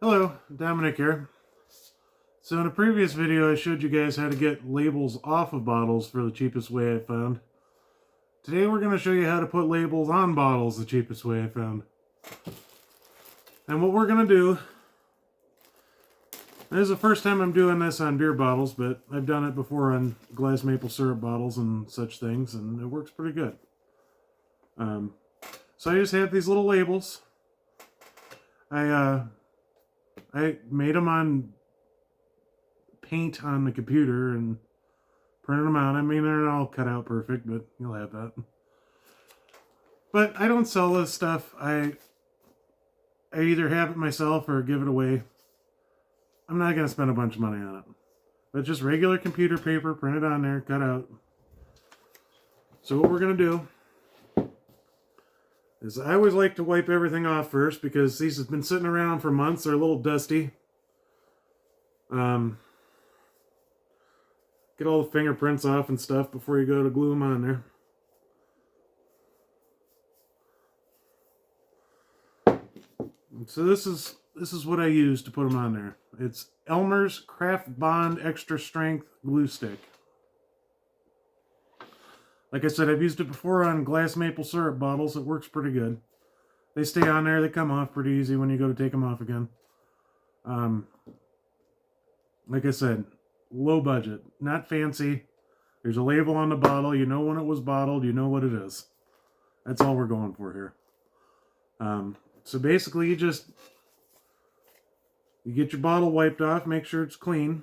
Hello, Dominic here. So in a previous video I showed you guys how to get labels off of bottles for the cheapest way I found. Today we're going to show you how to put labels on bottles the cheapest way I found. And what we're going to do, this is the first time I'm doing this on beer bottles, but I've done it before on glass maple syrup bottles and such things, and it works pretty good. So I just have these little labels. I made them on paint on the computer and printed them out. I mean, they're not all cut out perfect, but you'll have that. But I don't sell this stuff. I either have it myself or give it away. I'm not going to spend a bunch of money on it. But just regular computer paper, printed on there, cut out. So what we're going to do is I always like to wipe everything off first because these have been sitting around for months. They're a little dusty. Get all the fingerprints off and stuff before you go to glue them on there. So this is what I use to put them on there. It's Elmer's Craft Bond Extra Strength Glue Stick. Like I said, I've used it before on glass maple syrup bottles. It works pretty good. They stay on there. They come off pretty easy when you go to take them off again. Like I said, low budget, not fancy. There's a label on the bottle. You know when it was bottled. You know what it is. That's all we're going for here. So basically, you get your bottle wiped off. Make sure it's clean.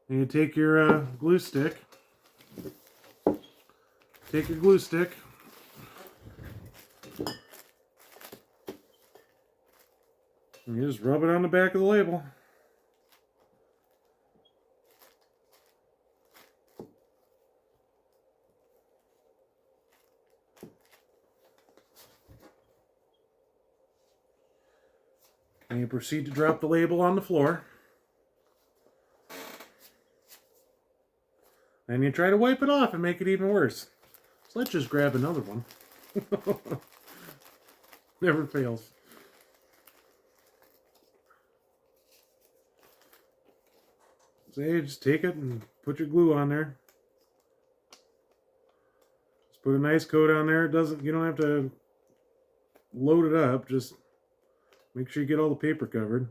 And you take your glue stick. Take your glue stick. And you just rub it on the back of the label. And you proceed to drop the label on the floor. And you try to wipe it off and make it even worse. So let's just grab another one. Never fails. So you just take it and put your glue on there. Just put a nice coat on there. You don't have to load it up. Just make sure you get all the paper covered.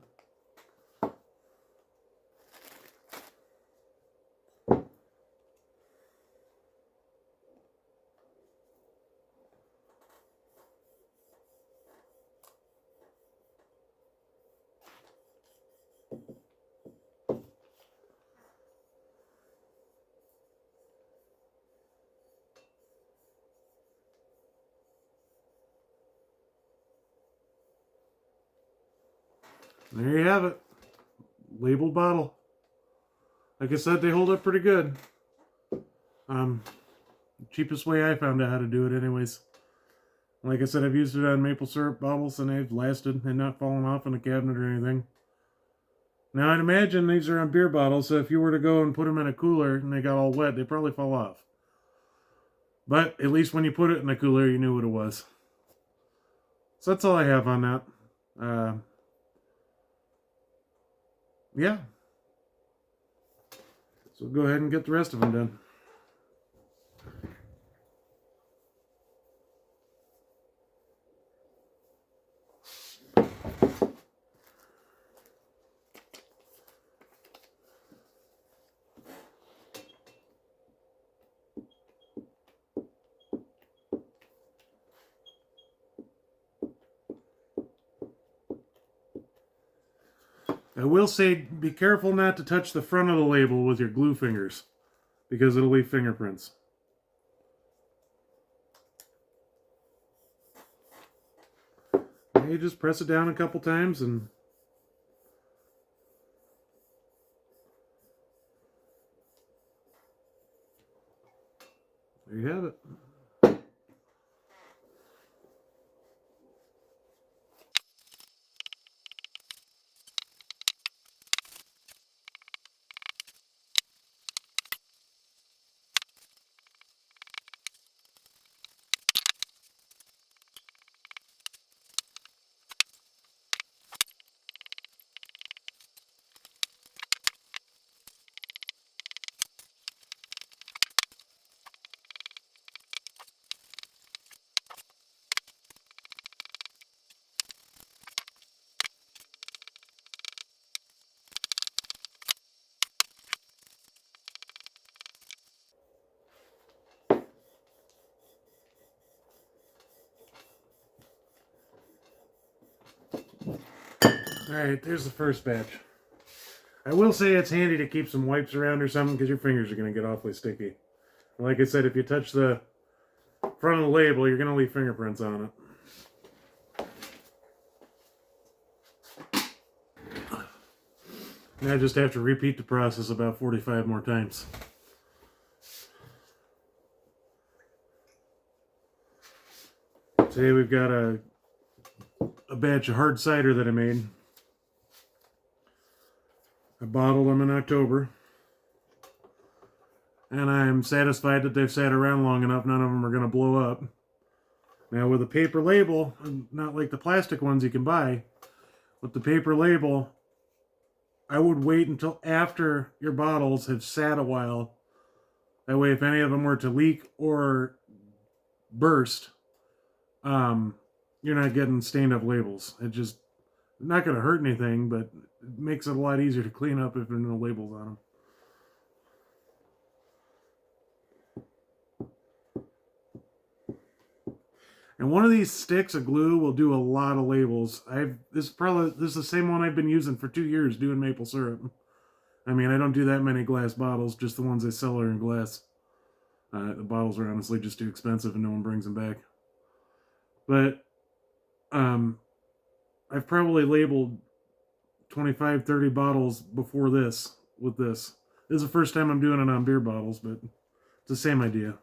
There you have it. Labeled bottle. Like I said, they hold up pretty good. Cheapest way I found out how to do it anyways. Like I said, I've used it on maple syrup bottles and they've lasted and not fallen off in the cabinet or anything. Now I'd imagine these are on beer bottles, so if you were to go and put them in a cooler and they got all wet, they'd probably fall off. But at least when you put it in the cooler, you knew what it was. So that's all I have on that. Yeah. So go ahead and get the rest of them done. I will say, be careful not to touch the front of the label with your glue fingers, because it'll leave fingerprints. You just press it down a couple times and there you have it. Alright, there's the first batch. I will say it's handy to keep some wipes around or something because your fingers are going to get awfully sticky. And like I said, if you touch the front of the label, you're going to leave fingerprints on it. And I just have to repeat the process about 45 more times. Today we've got a batch of hard cider that I made. I bottled them in October. And I'm satisfied that they've sat around long enough, none of them are going to blow up. Now with a paper label, not like the plastic ones you can buy, with the paper label, I would wait until after your bottles have sat a while. That way, if any of them were to leak or burst, you're not getting stained up labels. It just not going to hurt anything, but it makes it a lot easier to clean up if there are no labels on them. And one of these sticks of glue will do a lot of labels. This is the same one I've been using for 2 years doing maple syrup. I mean, I don't do that many glass bottles, just the ones I sell are in glass. The bottles are honestly just too expensive and no one brings them back. But I've probably labeled 25, 30 bottles before this with this. This is the first time I'm doing it on beer bottles, but it's the same idea.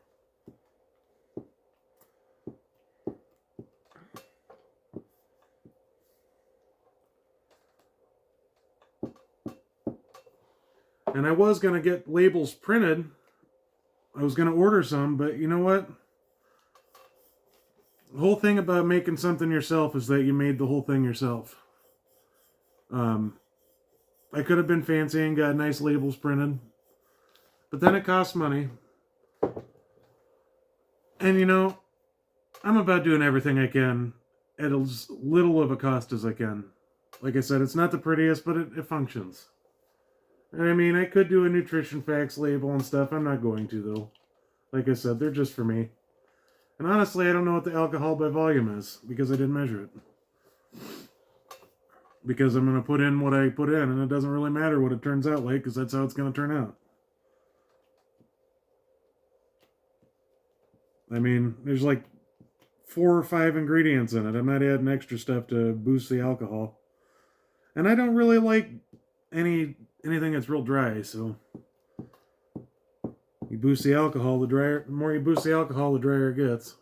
And I was going to get labels printed. I was going to order some, but you know what? The whole thing about making something yourself is that you made the whole thing yourself. I could have been fancy and got nice labels printed, but then it costs money. And you know, I'm about doing everything I can at as little of a cost as I can. Like I said, it's not the prettiest, but it functions. And I mean, I could do a nutrition facts label and stuff. I'm not going to, though. Like I said, they're just for me. And honestly, I don't know what the alcohol by volume is, because I didn't measure it. Because I'm going to put in what I put in, and it doesn't really matter what it turns out like, because that's how it's going to turn out. I mean, there's like 4 or 5 ingredients in it. I'm not adding extra stuff to boost the alcohol. And I don't really like anything that's real dry, so you boost the alcohol, the more you boost the alcohol, the drier it gets.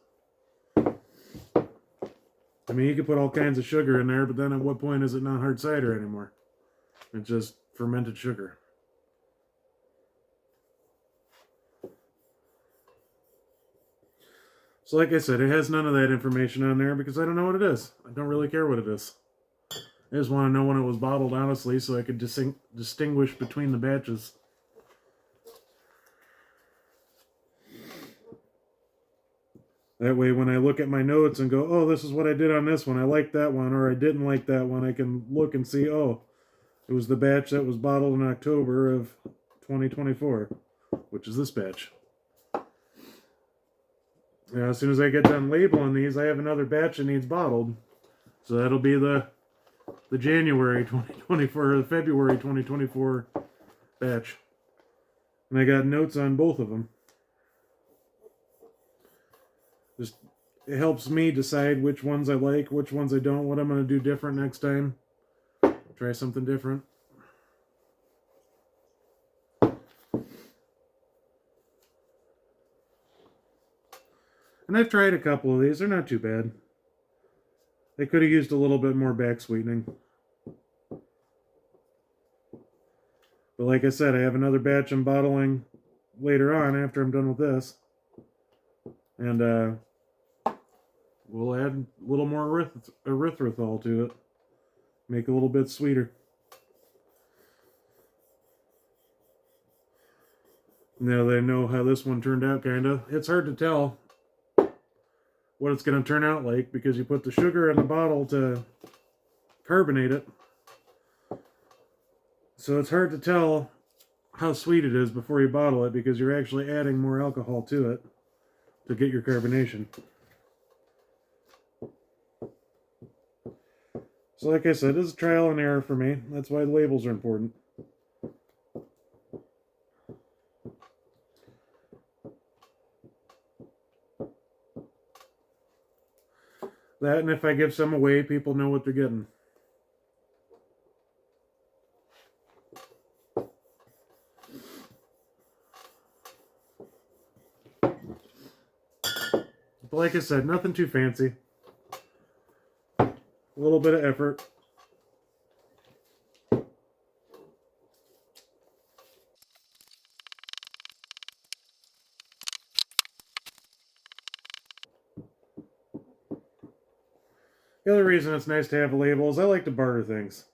I mean, you could put all kinds of sugar in there, but then at what point is it not hard cider anymore? It's just fermented sugar. So like I said, it has none of that information on there because I don't know what it is. I don't really care what it is. I just want to know when it was bottled, honestly, so I could distinguish between the batches. That way, when I look at my notes and go, oh, this is what I did on this one, I liked that one, or I didn't like that one, I can look and see, oh, it was the batch that was bottled in October of 2024, which is this batch. Now, as soon as I get done labeling these, I have another batch that needs bottled. So that'll be the January 2024, or the February 2024 batch. And I got notes on both of them. Just, it helps me decide which ones I like, which ones I don't, what I'm going to do different next time. Try something different. And I've tried a couple of these. They're not too bad. They could have used a little bit more back sweetening. But like I said, I have another batch I'm bottling later on after I'm done with this. And we'll add a little more erythritol to it. Make it a little bit sweeter. Now that I know how this one turned out, kind of. It's hard to tell what it's going to turn out like because you put the sugar in the bottle to carbonate it. So it's hard to tell how sweet it is before you bottle it because you're actually adding more alcohol to it to get your carbonation. So like I said, it's trial and error for me. That's why the labels are important. That, and if I give some away, people know what they're getting. But like I said, nothing too fancy. A little bit of effort. The other reason it's nice to have a label is I like to barter things.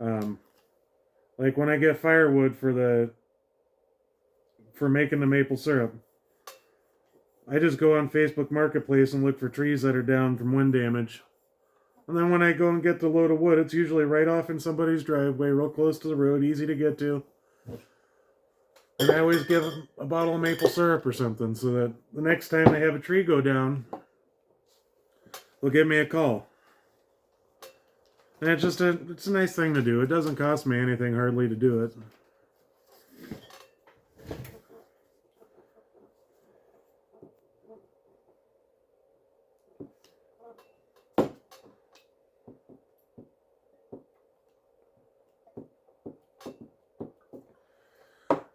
Like when I get firewood for making the maple syrup, I just go on Facebook Marketplace and look for trees that are down from wind damage. And then when I go and get the load of wood, it's usually right off in somebody's driveway, real close to the road, easy to get to. And I always give them a bottle of maple syrup or something so that the next time they have a tree go down, they'll give me a call. And it's a nice thing to do. It doesn't cost me anything hardly to do it.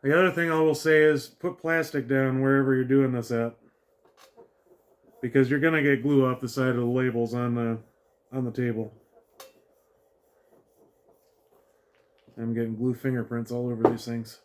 The other thing I will say is put plastic down wherever you're doing this at, because you're gonna get glue off the side of the labels on the table. I'm getting glue fingerprints all over these things.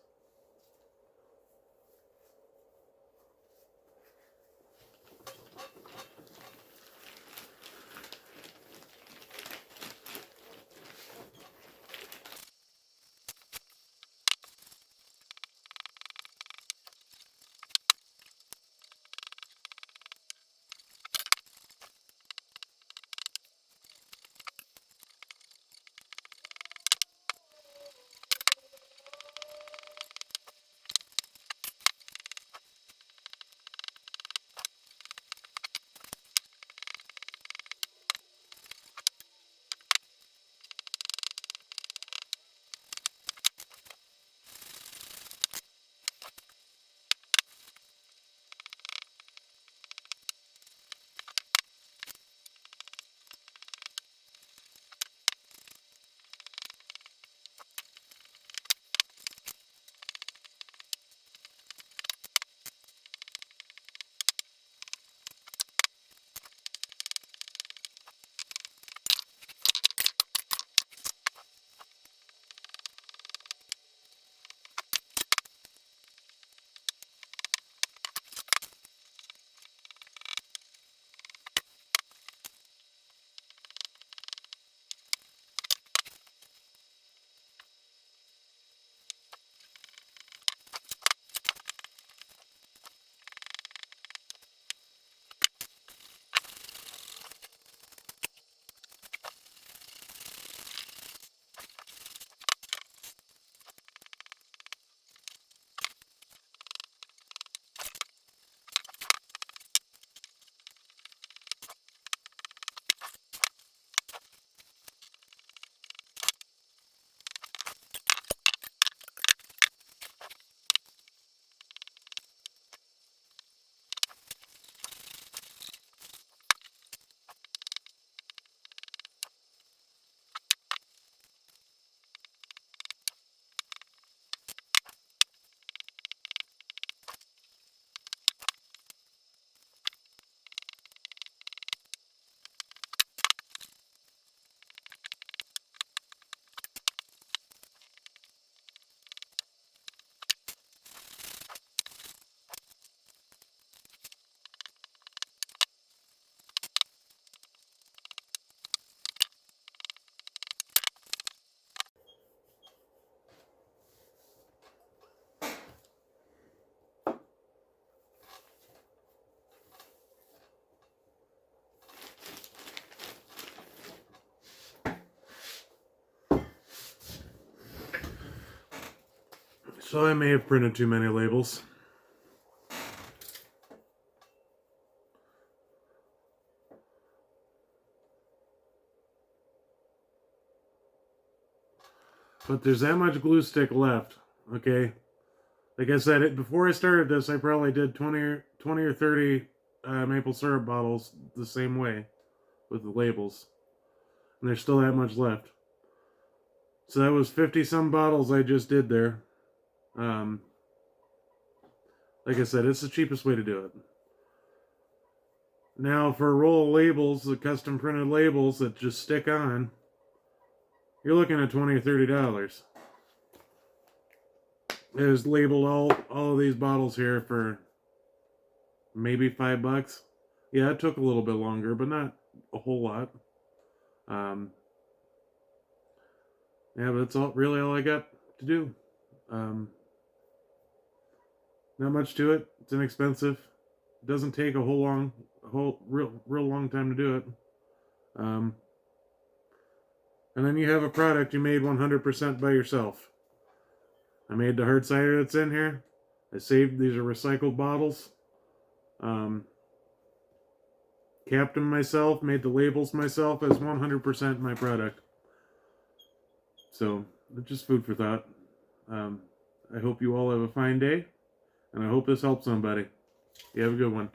So I may have printed too many labels. but there's that much glue stick left. Okay, like I said, before I started this, I probably did 20 or 30 maple syrup bottles the same way with the labels, and there's still that much left. So that was 50 some bottles I just did there. Like I said, it's the cheapest way to do it. Now for a roll of labels, the custom printed labels that just stick on, you're looking at $20 or $30. It was labeled all of these bottles here for maybe $5. Yeah, it took a little bit longer, but not a whole lot. Yeah, but that's really all I got to do. Not much to it. It's inexpensive. It doesn't take a real long time to do it. And then you have a product you made 100% by yourself. I made the hard cider that's in here. I saved, these are recycled bottles. Capped them myself, made the labels myself as 100% my product. So, just food for thought. I hope you all have a fine day, and I hope this helps somebody. You have a good one.